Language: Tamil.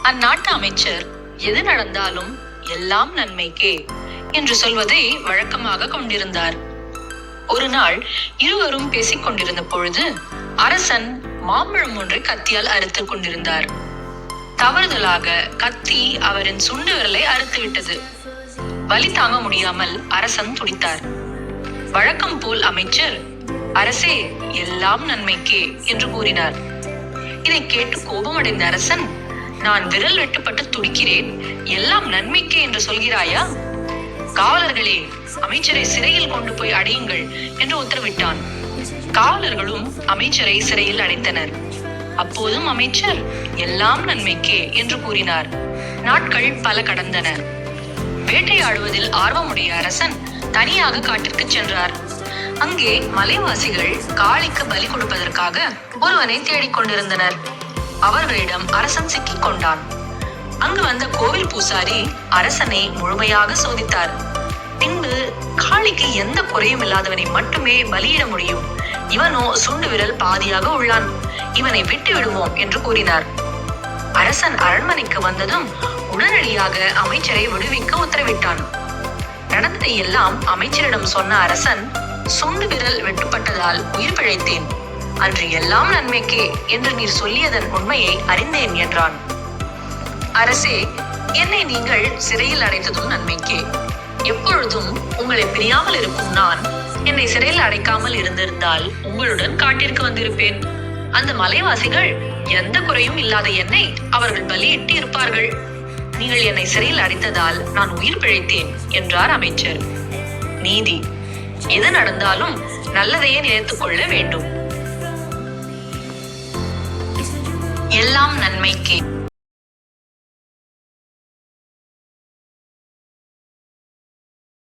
அந்நாட்டு அமைச்சர் எது நடந்தாலும் எல்லாம் நன்மைக்கே என்று சொல்வதை வழக்கமாக கொண்டிருந்தார். ஒரு நாள் இருவரும் பேசிக் கொண்டிருந்த பொழுது அரசன் மாம்பழம் ஒன்றை கத்தியால் அறுத்து கொண்டிருந்தார். தவறுதலாக கத்தி அவரின் சுண்டு விரலை அறுத்து விட்டது. வலி தாங்க முடியாமல் அரசன் துடித்தார். வழக்கம் போல் அமைச்சர், அரசே, எல்லாம் நன்மைக்கே என்று கூறினார். இதை கேட்டு கோபமடைந்த அரசன், நான் விரல் வெட்டுப்பட்டு துடிக்கிறேன், எல்லாம் நன்மைக்கே என்று சொல்கிறாயா? காவலர்களே, அமைச்சரை சிறையில் கொண்டு போய் அடையுங்கள் என்று உத்தரவிட்டான். காவலர்களும் அமைச்சரை சிறையில் அடைத்தனர். அப்போதும் அமைச்சர் எல்லாம் நன்மைக்கே என்று கூறினார். நாட்கள் பல கடந்தன. வேட்டையாடுவதில் ஆர்வமுடைய அரசன் தனியாக காட்டிற்கு சென்றார். அங்கே மலைவாசிகள் காளிக்கு பலி கொடுப்பதற்காக ஒருவனை தேடிக் கொண்டிருந்தனர். அவர்களிடம் அரசன் சிக்கிக் கொண்டான். அங்கு வந்த கோவில் பூசாரி அரசனை முழுமையாக சோதித்தார். பின்பு, காளிக்கு எந்த குறையும் இல்லாதவனை மட்டுமே பலியிட முடியும், இவனோ சுண்டு விரல் பாதியாக உள்ளான், இவனை விட்டு விடுவோம் என்று கூறினார். அரசன் அரண்மனைக்கு வந்ததும் உடனடியாக அமைச்சரை விடுவிக்க உத்தரவிட்டான். நடந்ததை எல்லாம் அமைச்சரிடம் சொன்ன அரசன், சுண்டு விரல் வெட்டுப்பட்டதால் உயிர் பிழைத்தேன், அன்று எல்லாம் நன்மைக்கே என்று நீர் சொல்லியதன் உண்மையை அறிந்தேன் என்றான். அரசே, என்னை நீங்கள் சிறையில் அடைத்ததும் நன்மைக்கே. எப்பொழுதும் உங்களை பிரியாமல் இருக்கும் நான் என்னை சிறையில் அடைக்காமல் இருந்திருந்தால் உங்களுடன் காட்டிற்கு வந்திருப்பேன். அந்த மலைவாசிகள் எந்த குறையும் இல்லாத என்னை அவர்கள் பலியிட்டு இருப்பார்கள். நீங்கள் என்னை சிறையில் அடைத்ததால் நான் உயிர் பிழைத்தேன் என்றார் அமைச்சர். நீதி, எது நடந்தாலும் நல்லதையே நினைத்துக் கொள்ள வேண்டும். எல்லாம் நன்மைக்கே.